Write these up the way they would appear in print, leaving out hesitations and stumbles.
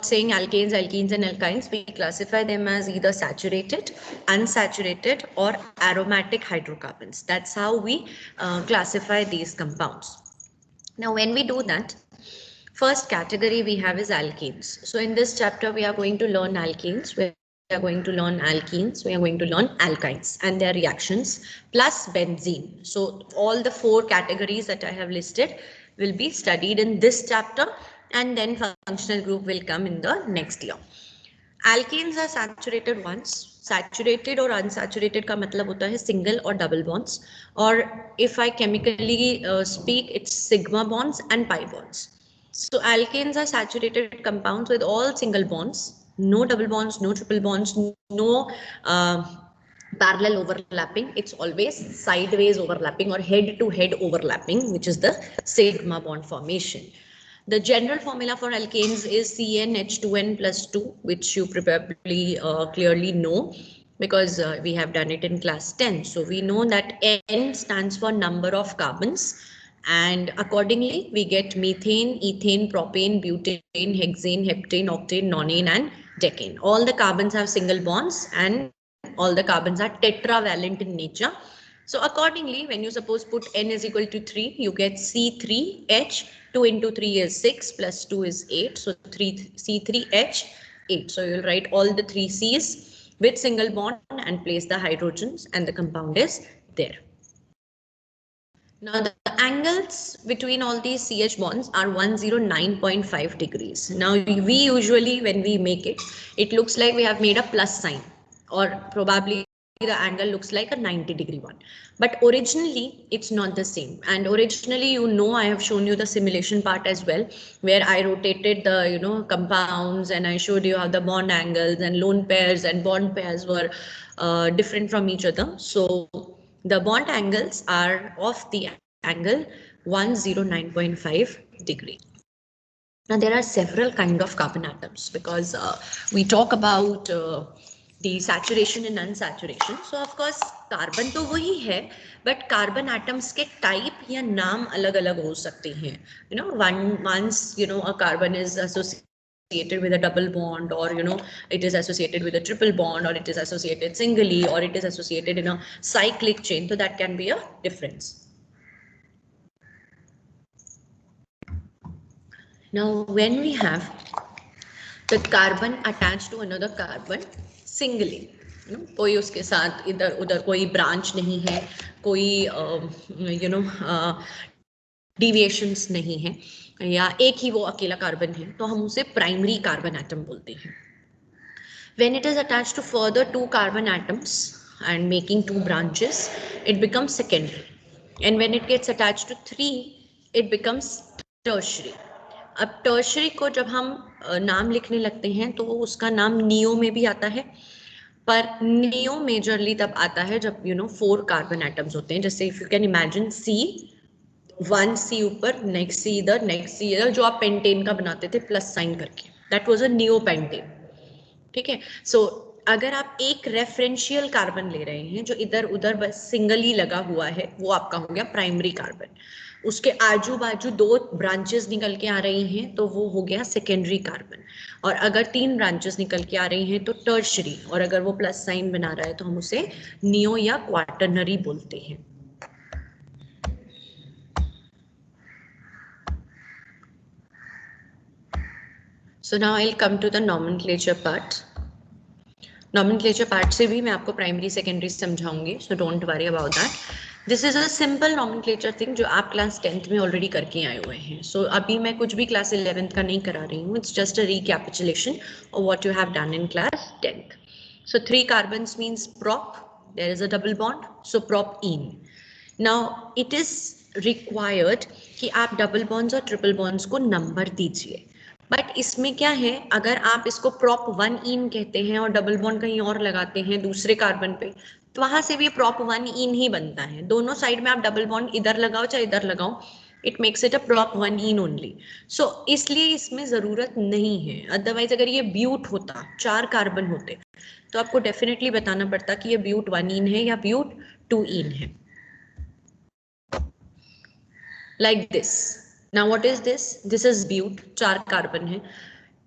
saying alkanes, alkenes and alkynes, we classify them as either saturated, unsaturated or aromatic hydrocarbons. That's how we classify these compounds. Now, when we do that, first category we have is alkanes. So in this chapter, we are going to learn alkanes, we are going to learn alkenes, we are going to learn alkynes and their reactions, plus benzene. So all the four categories that I have listed will be studied in this chapter, and then functional group will come in the next year. Alkanes are saturated ones. Saturated or unsaturated का मतलब होता है single or double bonds, or if I chemically speak, it's sigma bonds and pi bonds. So alkanes are saturated compounds with all single bonds, no double bonds, no triple bonds, no parallel overlapping. It's always sideways overlapping or head to head overlapping, which is the sigma bond formation. The general formula for alkanes is CnH2n plus 2, which you probably clearly know because we have done it in class 10. So we know that N stands for number of carbons, and accordingly we get methane, ethane, propane, butane, hexane, heptane, octane, nonane and decane. All the carbons have single bonds and all the carbons are tetravalent in nature. So accordingly, when you suppose put N is equal to 3, you get C3H, 2 into 3 is 6, plus 2 is 8. So C3H, 8. So you'll write all the three C's with single bond and place the hydrogens, and the compound is there. Now the angles between all these CH bonds are 109.5 degrees. Now we usually, when we make it, it looks like we have made a plus sign, or probably the angle looks like a 90-degree one. But originally it's not the same. And originally, I have shown you the simulation part as well, where I rotated the compounds and I showed you how the bond angles and lone pairs and bond pairs were different from each other. So the bond angles are of the angle 109.5 degree. Now there are several kind of carbon atoms, because we talk about the saturation and unsaturation. So of course carbon तो वही है, but carbon atoms के type या नाम अलग-अलग हो सकते हैं. Once a carbon is associated with a double bond, or it is associated with a triple bond, or it is associated singly, or it is associated in a cyclic chain. So that can be a difference. Now, when we have the carbon attached to another carbon singly, कोई उसके साथ इधर उधर कोई branch नहीं है, कोई deviations नहीं है, या एक ही वो अकेला कार्बन है, तो हम उसे प्राइमरी कार्बन एटम बोलते हैं. When it is attached to further two carbon atoms and making two branches, it becomes secondary. And when it gets attached to three, it becomes tertiary. अब टर्शरी को जब हम नाम लिखने लगते हैं तो उसका नाम नियो में भी आता है, पर नियो मेजरली तब आता है जब 4 कार्बन एटम्स होते हैं. जैसे if you can imagine C1 C ऊपर, नेक्स्ट C इधर, नेक्स्ट C इधर, जो आप पेंटेन का बनाते थे प्लस साइन करके, that was a neo pentane. ठीक है. सो अगर आप एक रेफरेंशियल कार्बन ले रहे हैं जो इधर उधर बस सिंगली लगा हुआ है, वो आपका हो गया प्राइमरी कार्बन. उसके आजू बाजू 2 ब्रांचेस निकल के आ रही हैं तो वो हो गया सेकेंडरी कार्बन. और अगर 3 ब्रांचेस निकल के आ रही हैं तो टर्शरी. और अगर वो प्लस साइन बना रहा है तो हम उसे नियो या क्वाटरनरी बोलते हैं. So now I'll come to the nomenclature part. Nomenclature part से भी मैं आपको प्राइमरी सेकेंडरी समझाऊंगी, so don't worry about that. This is a simple nomenclature thing जो आप क्लास 10th में ऑलरेडी करके आए हुए हैं. So अभी मैं कुछ भी क्लास 11th का नहीं करा रही हूँ. It's just a recapitulation of what you have done in class 10th. So 3 carbons means prop. There is a double bond, so prop-ene. Now it is required कि आप डबल बॉन्ड्स और triple bonds को number दीजिए. But इसमें क्या है, अगर आप इसको prop 1 इन कहते हैं और डबल बॉन्ड कहीं और लगाते हैं दूसरे कार्बन पे, तो वहां से भी prop 1 इन ही बनता है. दोनों साइड में आप डबल बॉन्ड इधर लगाओ चाहे इधर लगाओ, it makes it a prop 1 in only. So इसलिए इसमें जरूरत नहीं है. अदरवाइज अगर ये ब्यूट होता, 4 कार्बन होते, तो आपको डेफिनेटली बताना पड़ता कि ये ब्यूट 1 इन है या ब्यूट 2 इन है. Like this. Now what is this? This is bute, 4 carbon है.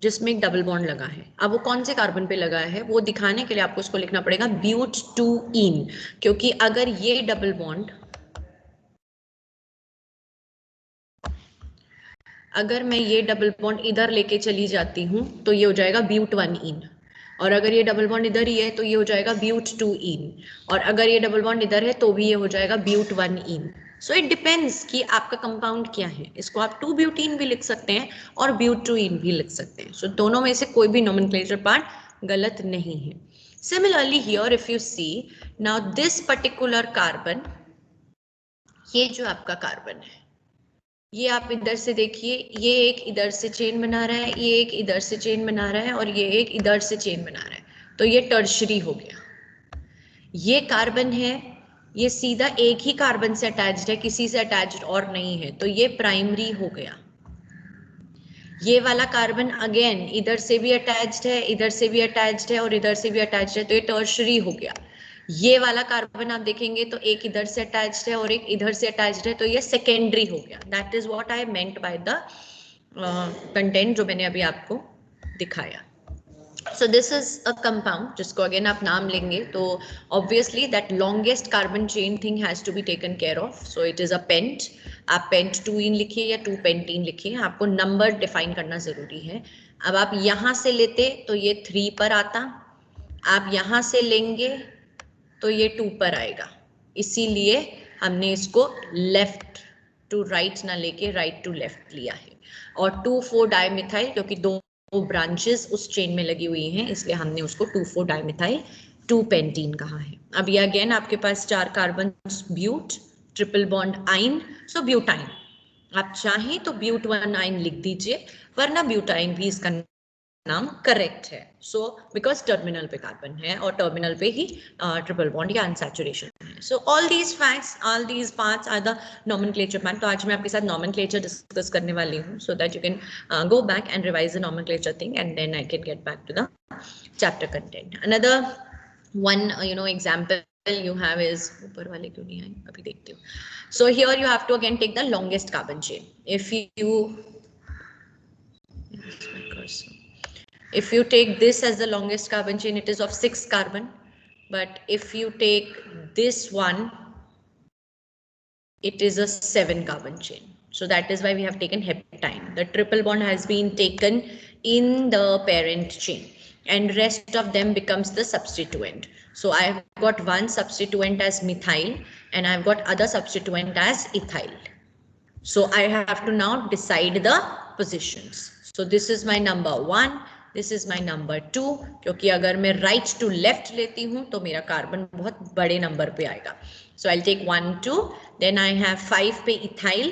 जिसमें एक डबल बॉन्ड लगा है। अब वो कौन से कार्बन पे लगा है वो दिखाने के लिए आपको इसको लिखना पड़ेगा ब्यूट-2-ईन, क्योंकि अगर ये डबल बॉन्ड, अगर मैं ये डबल बॉन्ड इधर लेके चली जाती हूँ तो ये हो जाएगा ब्यूट-1-ईन, और अगर ये डबल बॉन्ड इधर ही है तो ये हो जाएगा ब्यूट-2-ईन, और अगर ये डबल बॉन्ड इधर है तो भी ये हो जाएगा ब्यूट-1-ईन। सो इट डिपेंड्स कि आपका कंपाउंड क्या है। इसको आप 2-ब्यूटीन भी लिख सकते हैं और ब्यूट-2-ईन भी लिख सकते हैं। सो दोनों में से कोई भी नोमेनक्लेचर पार्ट गलत नहीं है। Similarly here if you see, now this particular carbon, ये जो आपका कार्बन है, ये आप इधर से देखिए, ये एक इधर से चेन बना रहा है, ये एक इधर से चेन बना रहा है, और ये एक इधर से चेन बना रहा है, तो ये टर्शरी हो गया। ये कार्बन है, ये सीधा एक ही कार्बन से अटैच्ड है, किसी से अटैच्ड और नहीं है, तो ये प्राइमरी हो गया। ये वाला कार्बन अगेन इधर से भी अटैच्ड है, इधर से भी अटैच्ड है, और इधर से भी अटैच्ड है, तो ये टर्शरी हो गया। ये वाला कार्बन आप देखेंगे तो एक इधर से अटैच्ड है और एक इधर से अटैच्ड है, तो ये सेकेंडरी हो गया। That is what I meant by the content जो मैंने अभी आपको दिखाया। So this is a compound जिसको अगेन आप नाम लेंगे तो obviously that longest carbon chain thing has to be taken care of. So it is a pent. आप pent-2-ene लिखिए या 2-pentene लिखिए, आपको नंबर डिफाइन करना जरूरी है। अब आप यहाँ से लेते तो ये 3 पर आता, आप यहाँ से लेंगे तो ये 2 पर आएगा, इसीलिए हमने इसको लेफ्ट टू राइट ना लेके राइट टू लेफ्ट लिया है। और 2,4-डाइमिथाइल, क्योंकि दो ब्रांचेस उस चेन में लगी हुई हैं, इसलिए हमने उसको 2,4-डाइमिथाइल 2-पेंटीन कहा है। अब ये अगेन आपके पास 4 कार्बन, ब्यूट, ट्रिपल बॉन्ड आइन, सो ब्यूटाइन। आप चाहें तो ब्यूट-1-आइन लिख दीजिए, वरना ब्यूटाइन भी इसका नाम करेक्ट है। सो बिकॉज टर्मिनल पे कार्बन है और टर्मिनल पे ही ट्रिपल बॉन्ड या अनसैचुरेशन है। So all these facts, all these parts are the nomenclature part. तो आज मैं आपके साथ नॉमेनक्लेचर डिस्कस करने वाली हूँ, so that you can go back and revise the nomenclature thing and then I can get back to the chapter content. Another one example you have is, ऊपर वाले क्यों नहीं आए, अभी देखते हो। So here you have to again take the longest carbon chain. If you take this as the longest carbon chain, it is of 6 carbon. But if you take this one, it is a 7 carbon chain. So that is why we have taken heptine. The triple bond has been taken in the parent chain, and rest of them becomes the substituent. So I have got one substituent as methyl, and I have got other substituent as ethyl. So I have to now decide the positions. So this is my number 1, this is my number 2, क्योंकि अगर मैं right to left लेती हूँ तो मेरा carbon बहुत बड़े number पे आएगा. So I'll take 1, 2, then I have 5 पे ethyl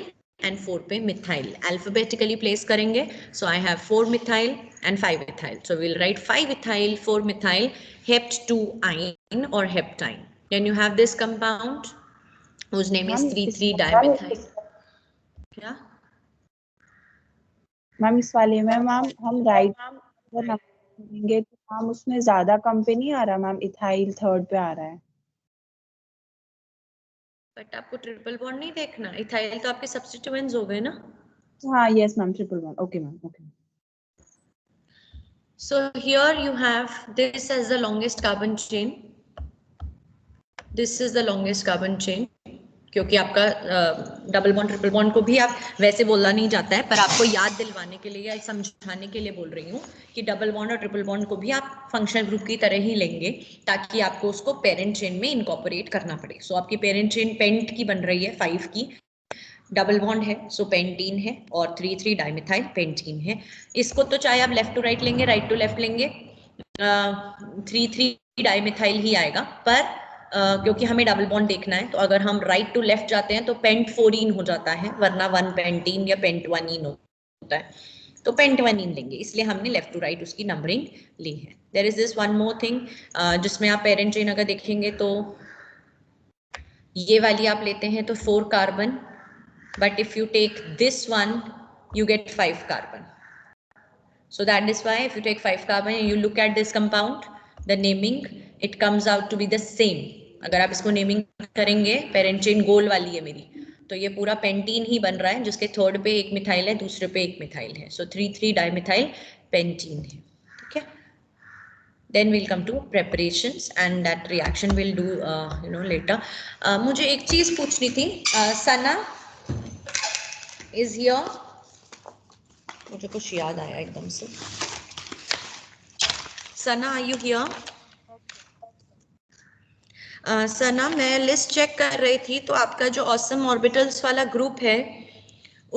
and 4 पे methyl. Alphabetically place करेंगे. So I have 4 methyl and 5 ethyl. So we'll write 5 ethyl, 4 methyl, hept-2-ine or heptine. Then you have this compound whose name is 3,3-dimethyl. क्या ma'am इस वाले में ma'am हम right करेंगे तो ma'am उसमें ज्यादा कम पे नहीं आ रहा मैम, इथाइल 3rd पे आ रहा है। बट आपको ट्रिपल बॉन्ड नहीं देखना, इथाइल तो आपके सब्स्टिट्यूएंट्स हो गए ना। हाँ yes ma'am, triple bond, okay ma'am, okay. So here you have this as the longest carbon chain. This is the longest carbon chain. क्योंकि आपका डबल बॉन्ड ट्रिपल बॉन्ड को भी आप वैसे बोलना नहीं जाता है, पर आपको याद दिलवाने के लिए या समझाने के लिए बोल रही हूँ कि डबल बॉन्ड और ट्रिपल बॉन्ड को भी आप फंक्शनल ग्रुप की तरह ही लेंगे, ताकि आपको उसको पेरेंट चेन में इनकॉर्पोरेट करना पड़े। सो आपकी पेरेंट चेन पेंट की बन रही है, 5 की, डबल बॉन्ड है, सो पेंटीन है, और 3,3-डाइमिथाइल पेंटीन है। इसको तो चाहे आप लेफ्ट टू राइट लेंगे, राइट टू लेफ्ट लेंगे, 3,3-डाइमिथाइल ही आएगा, पर क्योंकि हमें डबल बॉन्ड देखना है, तो अगर हम राइट टू लेफ्ट जाते हैं तो पेंट-4-ईन हो जाता है, वरना 1-पेंटीन या पेंट-1-ईन होता है, तो पेंट-1-ईन लेंगे, इसलिए हमने लेफ्ट टू राइट उसकी नंबरिंग ली है। There is this one more thing, जिसमें आप पेरेंट चेन अगर देखेंगे तो ये वाली आप लेते हैं तो 4 carbon, but if you take this one you get 5 carbon. So that is why if you take 5 carbon and you look at this compound, the naming, it comes out to be the same. अगर आप इसको naming करेंगे, parent chain गोल वाली है मेरी, तो ये पूरा पेंटीन ही बन रहा है, जिसके थर्ड पे एक मिथाइल है, दूसरे पे एक मिथाइल है, सो 3,3 डाइमिथाइल पेंटीन है, ठीक है। Then we'll come to preparations and that reaction we'll do later. मुझे एक चीज पूछनी थी, सना is here. मुझे कुछ याद आया एकदम से। सना, are you here? सना, मैं लिस्ट चेक कर रही थी, तो आपका जो ऑसम ऑर्बिटल्स वाला ग्रुप है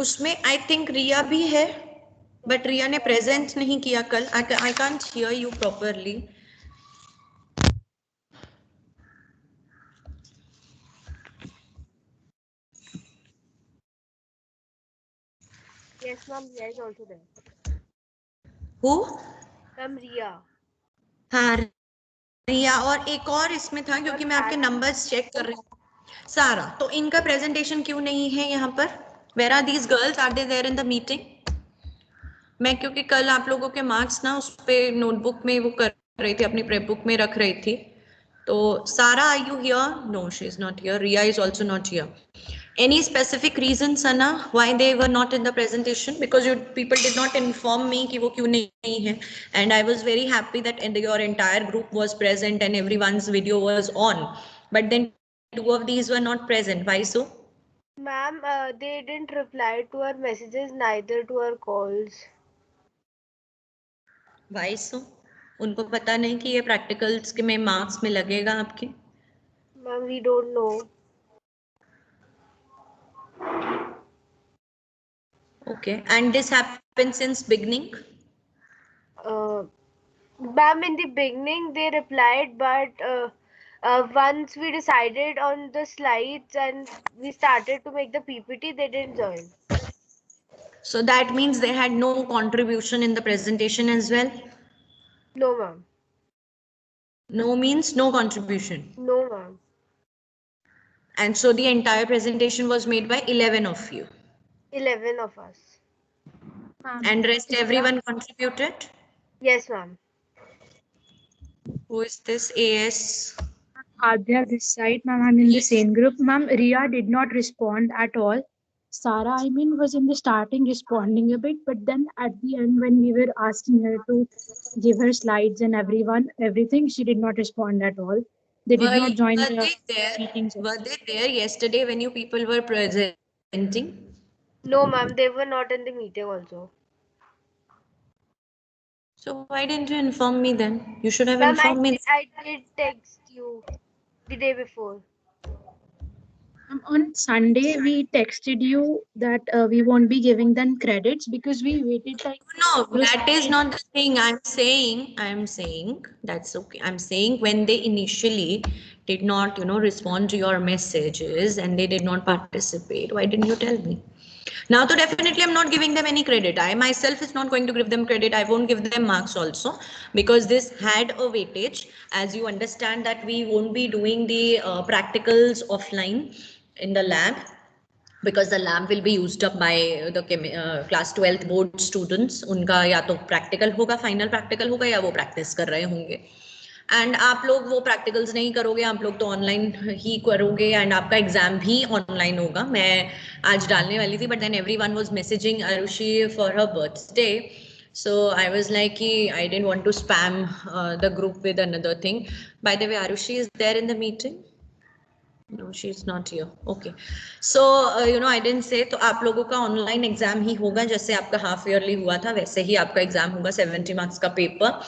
उसमें आई थिंक रिया भी है, बट रिया ने प्रेजेंट नहीं किया कल। I can't hear you properly. Yes, ma'am. Riya is also there. Who? Ma'am, Riya. हाँ, रिया, और एक और इसमें था, क्योंकि मैं आपके नंबर्स चेक कर रही हूँ। सारा, तो इनका प्रेजेंटेशन क्यों नहीं है यहाँ पर? Where are these girls? Are they there in the meeting? मैं क्योंकि कल आप लोगों के मार्क्स ना उस पे नोटबुक में वो कर रही थी, अपनी प्रेप बुक में रख रही थी। तो Sara, are you here? No, she is not here. Riya is also not here. Any specific reason, Sana, why they were not in the presentation? Because you people did not inform me कि वो क्यों नहीं है, and I was very happy that your entire group was present and everyone's video was on, but then two of these were not present. Why so? Ma'am, they didn't reply to our messages, neither to our calls. Why so? उनको पता नहीं कि ये practicals के में marks में लगेगा आपके? Ma'am, we don't know. Okay, and this happened since beginning? Ma'am, in the beginning they replied, but once we decided on the slides and we started to make the PPT, they didn't join. So that means they had no contribution in the presentation as well? No, ma'am. No means no contribution. No, ma'am. And so the entire presentation was made by 11 of you. 11 of us. And rest everyone contributed? Yes, ma'am. Who is this AS? Adya this side, ma'am. I'm in the same group. Ma'am, Riya did not respond at all. Sarah, I mean, was in the starting responding a bit, but then at the end, when we were asking her to give her slides and everything, she did not respond at all. They did not join Were the they there? meetings. Were they there yesterday when you people were presenting? No, ma'am. They were not in the meeting also. So why didn't you inform me then? You should have Ma'am, informed me. I did text you the day before. On Sunday, we texted you that we won't be giving them credits because we waited like No, close that to is not the thing. I'm saying that's okay. I'm saying when they initially did not, respond to your messages and they did not participate, why didn't you tell me? Now, so definitely I'm not giving them any credit. I myself is not going to give them credit. I won't give them marks also, because this had a weightage. As you understand that we won't be doing the practicals offline in the lab, because the lab will be used up by the class 12th board students. उनका या तो practical होगा, final practical होगा, या वो practice कर रहे होंगे. एंड आप लोग वो प्रैक्टिकल्स नहीं करोगे, आप लोग तो ऑनलाइन ही करोगे, एंड आपका एग्जाम भी ऑनलाइन होगा. मैं आज डालने वाली थी, but then everyone was messaging Arushi for her birthday. So I was like, I didn't want to spam the group with another thing. By the way, Arushi is there in the meeting? No, she's not here. Okay. So, I didn't say, तो आप लोगों का online exam ही होगा, जैसे आपका half yearly हुआ था वैसे ही आपका एग्जाम होगा. 70 मार्क्स का paper.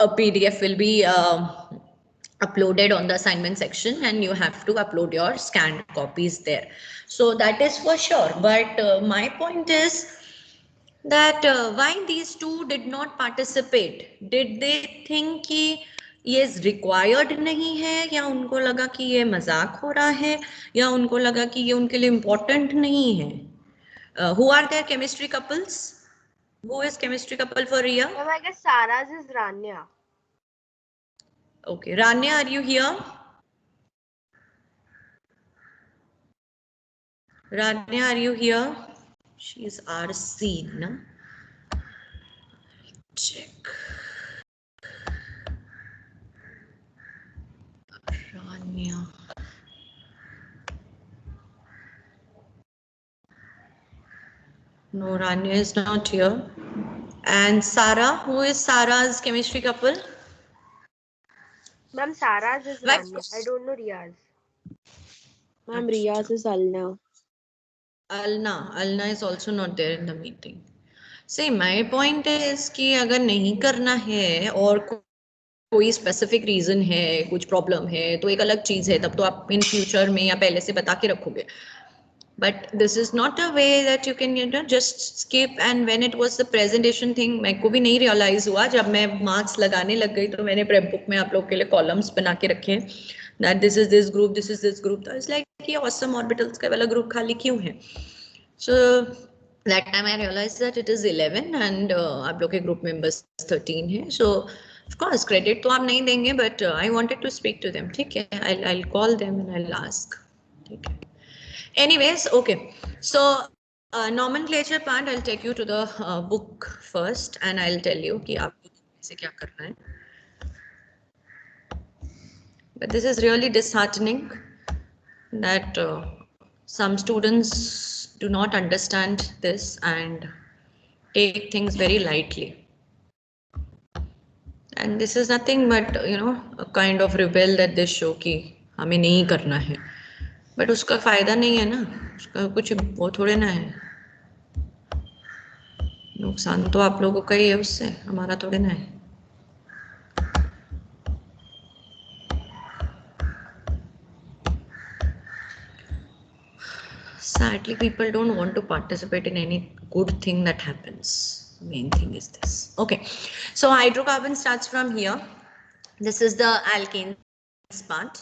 A PDF will be uploaded on the assignment section, and you have to upload your scanned copies there. So that is for sure. But my point is that why these two did not participate? Did they think कि ये required नहीं है, या उनको लगा कि ये मजाक हो रहा है, या उनको लगा कि ये उनके लिए important नहीं है? Who are their chemistry couples? Who is chemistry couple for Riya? Ma'am, I guess Sarah's is Rania. Okay, Rania, are you here? Rania, are you here? She's RC, no? Check. Rania. No, Rania is not here. And Sarah, who is Sarah's chemistry couple? Ma'am, Sarah's is Why- Rania. I don't know Riya's. Ma'am, Riya's is Alna. Alna is also not there in the meeting. See, my point is कि अगर नहीं करना है और कोई specific reason है, कुछ problem है, तो एक अलग चीज है, तब तो आप इन फ्यूचर में या पहले से बता के रखोगे. But this is not a way that you can, just skip. And when it was the presentation thing, मेरे को भी नहीं realize हुआ. जब मैं marks लगाने लग गई तो मैंने prep book में आप लोग के लिए columns बना के रखे हैं that this is this group, this is this group. तो it's like कि awesome orbitals का वाला group खाली क्यों है? So that time I realized that it is 11 and आप लोग के group members 13 है. So of course credit तो आप नहीं देंगे, but I wanted to speak to them. ठीक है, I'll call them and I'll ask. ठीक है. Anyways, okay. So nomenclature part, I'll take you to the book first and I'll tell you कि आपको इसे क्या करना है. But this is really disheartening that some students do not understand this and take things very lightly. And this is nothing but, a kind of rebel that they show कि हमें नहीं करना है. बट उसका फायदा नहीं है ना, उसका कुछ वो थोड़े ना है. नुकसान तो आप लोगों का ही है उससे, हमारा थोड़े ना है. Sadly, people don't want to participate in any good thing that happens. Main thing is this. Okay, so hydrocarbon starts from here. This is the alkanes part,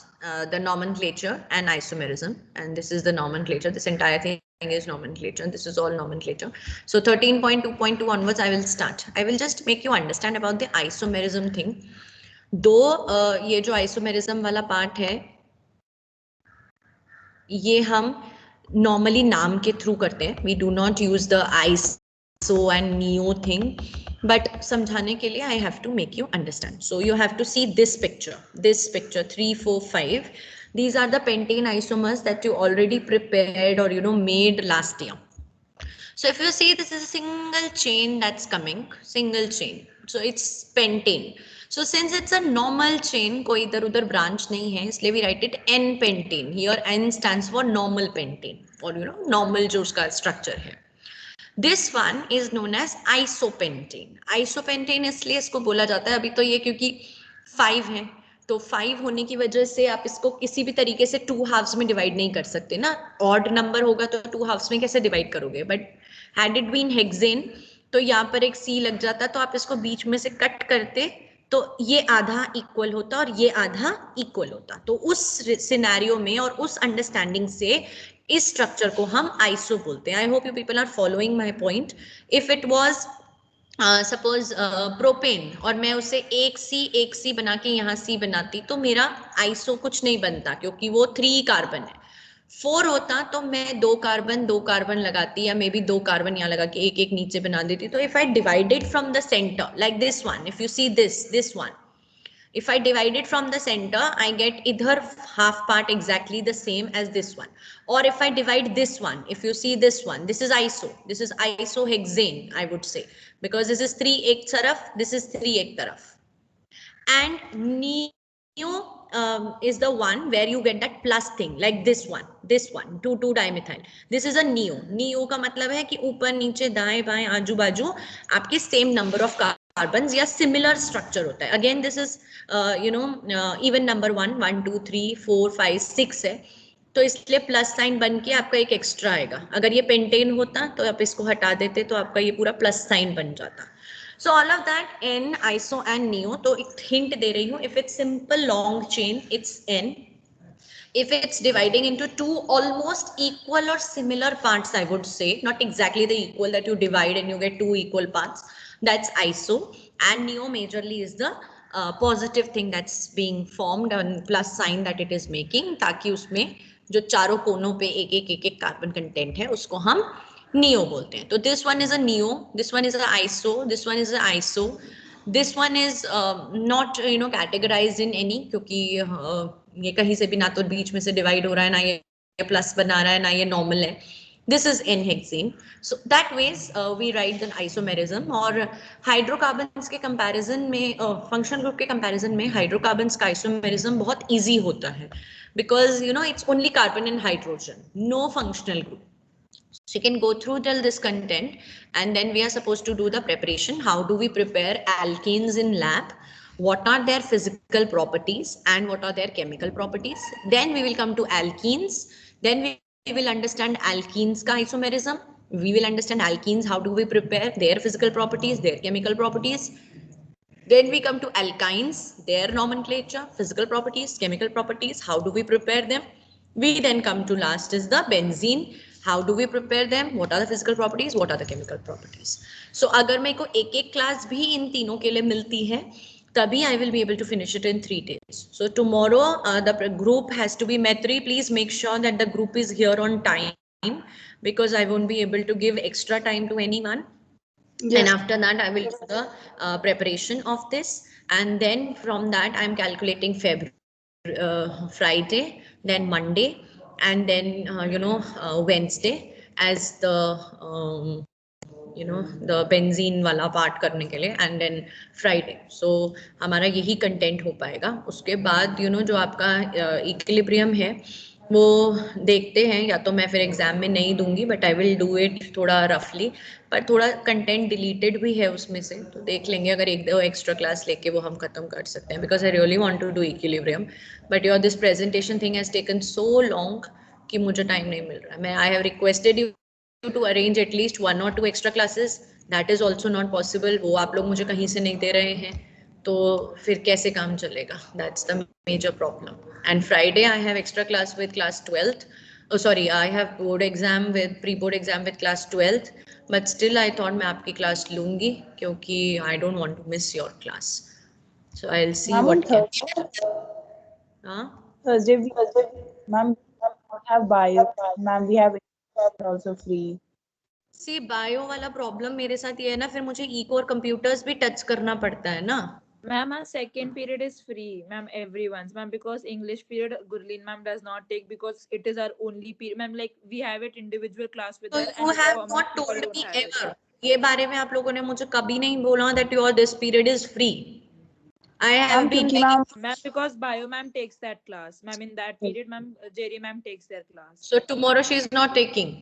the nomenclature and isomerism, and this is the nomenclature. This entire thing is nomenclature. This is all nomenclature. So 13.2.2 onwards, I will start. I will just make you understand about the isomerism thing. दो ये जो isomerism वाला part है, ये हम normally नाम के through करते हैं. We do not use the iso and neo thing. But समझाने के लिए I have to make you understand. So you have to see this picture 3, 4, 5. These are the pentane isomers that you already prepared or made last year. So if you see, this is a single chain that's coming, single chain. So it's pentane. So since it's a normal chain, कोई इधर उधर branch नहीं है, इसलिए we write it N-pentane. Here N stands for normal pentane or normal जो उसका structure है. This one is known as isopentane. Isopentane इसलिए इसको बोला जाता है, अभी तो ये क्योंकि 5 है, तो 5 होने की वजह से आप इसको किसी भी तरीके से 2 halves में डिवाइड नहीं कर सकते ना. ऑड नंबर होगा तो 2 halves में कैसे डिवाइड करोगे. But had it been hexane तो यहाँ पर एक C लग जाता, तो आप इसको बीच में से कट करते तो ये आधा इक्वल होता और ये आधा इक्वल होता. तो उस सिनेरियो में और उस अंडरस्टैंडिंग से इस स्ट्रक्चर को हम आइसो बोलते हैं. I hope you people are following my point. If it was suppose propane और मैं उसे एक सी बना के यहाँ सी बनाती तो मेरा आइसो कुछ नहीं बनता, क्योंकि वो 3 कार्बन है. 4 होता तो मैं 2 कार्बन लगाती, या मे बी 2 कार्बन यहाँ लगा के एक नीचे बना देती. तो if I divided from the centre like this one, if you see this one, if I divide it from the center, I get either half part exactly the same as this one, or if I divide this one, if you see this one, this is isohexane, I would say, because this is 3 ek taraf, this is 3 ek taraf. And neo is the one where you get that plus thing, like this one 2,2-dimethyl. This is a neo का मतलब है कि ऊपर नीचे दाएं बाएं आजू बाजू आपके same number of कार्बन या सिमिलर स्ट्रक्चर होता है. Again this is even number 1, 2, 3, 4, 5, 6 है, तो इसलिए प्लस साइन बन के आपका एक एक्स्ट्रा आएगा. अगर ये पेंटेन होता तो आप इसको हटा देते तो आपका ये पूरा प्लस साइन बन जाता. So all of that N, iso and neo. तो एक हिंट दे रही हूँ. If it's simple long chain it's N. If it's dividing into 2 almost equal or similar parts, I would say, not exactly the equal that you divide and you get 2 equal parts, that's iso. And neo majorly is the positive thing that's being formed and plus sign that it is making, ताकि उसमें जो चारों कोनों पे एक carbon content है उसको हम नियो बोलते हैं. तो this one is a neo, this one is a iso, this one is a iso. This one is not categorized in any, क्योंकि ये कहीं से भी ना तो बीच में से डिवाइड हो रहा है, ना ये प्लस बना रहा है, ना ये नॉर्मल है. This is N-hexane. So that ways we write the isomerism. और हाइड्रोकार्बन्स के कंपैरिजन में फंक्शनल ग्रुप के कंपैरिजन में हाइड्रोकार्बन्स का आइसोमेरिज्म बहुत इजी होता है, because you know it's only carbon and hydrogen, no functional group. So you can go through till this content, and then we are supposed to do the preparation. How do we prepare alkenes in lab? What are their physical properties and what are their chemical properties? Then we will come to alkenes. Then we will understand alkenes ka isomerism. We will understand alkenes. How do we prepare their physical properties, their chemical properties? Then we come to alkynes, their nomenclature, physical properties, chemical properties. How do we prepare them? We then come to last is the benzene. How do we prepare them? What are the physical properties? What are the chemical properties? So अगर मेरे को एक class भी इन तीनों के लिए मिलती है, तभी I will be able to finish it in 3 days. So tomorrow the group has to be Maitri. Please make sure that the group is here on time, because I won't be able to give extra time to anyone. Yes. And after that I will do the preparation of this, and then from that I'm calculating Friday, then Monday, and then Wednesday as the the benzene वाला part करने के लिए, and then Friday. सो हमारा यही content हो पाएगा. उसके बाद जो आपका इक्विलिब्रियम है वो देखते हैं, या तो मैं फिर एग्जाम में नहीं दूंगी, but I will do it थोड़ा रफली, पर थोड़ा कंटेंट डिलीटेड भी है उसमें से, तो देख लेंगे. अगर एक दो एक्स्ट्रा क्लास लेके वो हम खत्म कर सकते हैं, because I really want to do equilibrium, but your this presentation thing has taken so long कि मुझे टाइम नहीं मिल रहा है. मैं I have requested you to arrange at least 1 or 2 extra classes. That is also not possible. वो आप लोग मुझे कहीं से नहीं दे रहे हैं, तो फिर कैसे काम चलेगा? That's the major problem. And Friday I have extra class with class 12th. Oh sorry, I have board exam with pre-board exam with class 12th. But still I thought मैं आपकी class लूँगी, क्योंकि I don't want to miss your class. So I'll see Ma'am, what on can. Huh? Thursday, ma'am, we don't have bio. Ma'am, we have also free. See bio वाला problem मेरे साथ ये है ना, फिर मुझे इको और कंप्यूटर्स भी टच करना पड़ता है ना. Ma'am, our second period is free, ma'am, everyone's, ma'am, because English period Gurleen ma'am does not take, because it is our only period, ma'am, like we have it individual class with So her. you have not told me ever. ये बारे में आप लोगों ने मुझे कभी नहीं बोला that your this period is free. I have been ma'am, ma'am, because bio ma'am takes that class, ma'am, in that period, ma'am, Jerry ma'am takes their class. So tomorrow she is not taking.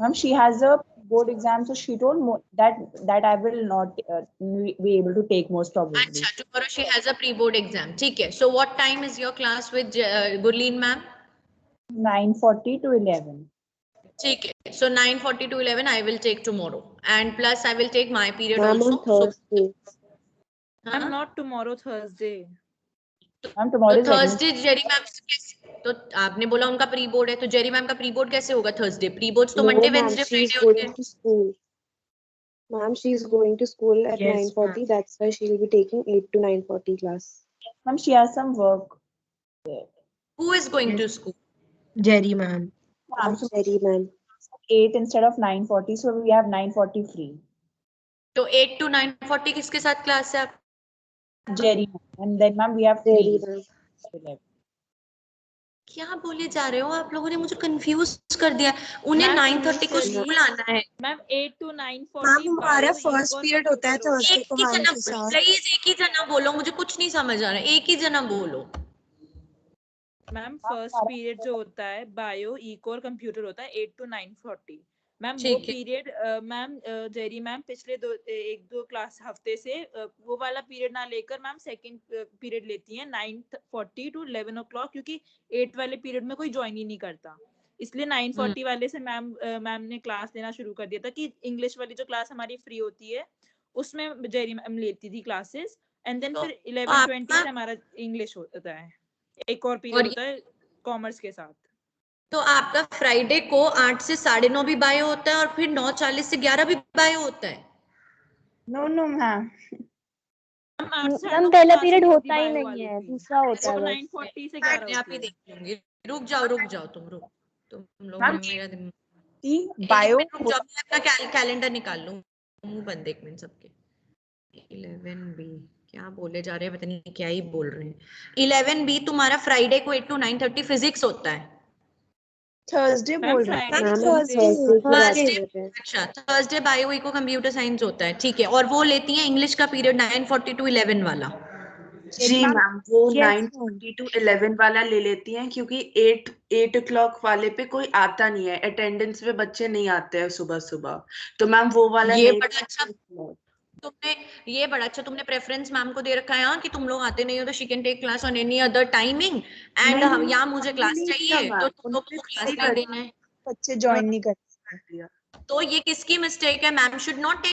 Ma'am, she has a board exam, so she told that I will not be able to take most probably. अच्छा, tomorrow she has a pre-board exam. ठीक है. So what time is your class with Gurleen ma'am? 9:40 to 11. ठीक है. So 9:40 to 11 I will take tomorrow, and plus I will take my period Ma'am, also. on Thursday. Ma'am, not tomorrow, Thursday. Ma'am, tomorrow is Thursday Jerry ma'am तो आपने बोला उनका pre board है, तो Jerry ma'am का pre board कैसे होगा Thursday? Pre boards तो No, Monday ma'am, Wednesday she's Friday होते going हैं. to school. Ma'am, she's going to school at Yes, 9:40. That's why she'll be taking 8 to 9:40 class. Ma'am, she has some work. Who is going to school? Jerry ma'am. Ma'am, so Jerry ma'am. 8 instead of 9:40, so we have 9:40 free. तो 8 to 9:40 किसके साथ class है आप? Jerry, and then ma'am, we have Jerry free. ma'am. क्या बोले जा रहे हो आप लोगों ने? मुझे कंफ्यूज कर दिया. उन्हें Ma'am, 9:30 को English स्कूल आना है. Ma'am, 8 to 9:40. मैम हमारा bio, फर्स्ट eco, पीरियड होता है computer थर्सडे एक को ही मैम जना के साथ. प्लीज एक ही जना बोलो, मुझे कुछ नहीं समझ आ रहा है. एक ही जना बोलो. मैम, फर्स्ट पीरियड जो होता है बायो, इको और कंप्यूटर होता है 8 to 9:40. मैम वो ठीक है. पीरियड मैम जेरी मैम पिछले एक दो क्लास हफ्ते से वो वाला पीरियड ना लेकर मैम सेकंड पीरियड लेती हैं 9:40 to 11 o'clock, क्योंकि 8 वाले पीरियड में कोई ज्वाइन ही नहीं करता, इसलिए 9:40 वाले से मैम ने क्लास लेना शुरू कर दिया था कि इंग्लिश वाली जो क्लास हमारी फ्री होती है उसमें जेरी मैम लेती थी क्लासेस, एंड देन फिर 11:20 से हमारा इंग्लिश होता है, एक और पीरियड होता है कॉमर्स के साथ. तो आपका फ्राइडे को 8 से 9:30 भी बायो होता है और फिर 9:40 से 11 भी बायो होता है. No, ma'am. मैम पहला पीरियड होता ही नहीं है, दूसरा होता है बस. 9:40 से 11 मैं आप ही देख लूंगी. रुक जाओ तुम लोग मैम, ने मेरा दिमाग. Bio. रुक जाओ, मैं अपना कैलेंडर निकाल लूं. मुंह बंद एक मिनट सबके. 11B क्या बोले जा रहे हैं, पता नहीं क्या ही बोल रहे हैं. 11B तुम्हारा फ्राइडे को 8 to 9:30 फिजिक्स होता है. थर्सडे मैम बोल रहे हैं। फ्राइडे मैम ट्यूसडे थर्सडे की बात थर्सडे, कर रहे हैं। अच्छा थर्सडे बायो को कंप्यूटर साइंस होता है, ठीक है। और वो लेती हैं इंग्लिश का पीरियड 9:40 to 11 वाला। जी मैम, वो Yes, ma'am. 9:40 to 11 वाला ले लेती हैं क्योंकि 8 o'clock वाले पे कोई आता नहीं है, अटेंडेंस पे बच्चे नहीं आते हैं सुबह सुबह, तो मैम वो वाला ये नहीं। बड़ा अच्छा तुमने ये बड़ा अच्छा तुमने प्रेफरेंस मैम को दे रखा है हाँ, कि तुम लोग आते नहीं हो तो she can take class on any other timing and नहीं, हम यहाँ मुझे क्लास नहीं चाहिए किया तो मैम, तुम लोगों उन्होंने को क्लास सही नहीं कर देना है। बच्चे ज्वाइन नहीं करते। दिया। तो ये किसकी मिस्टेक है? Ma'am should not take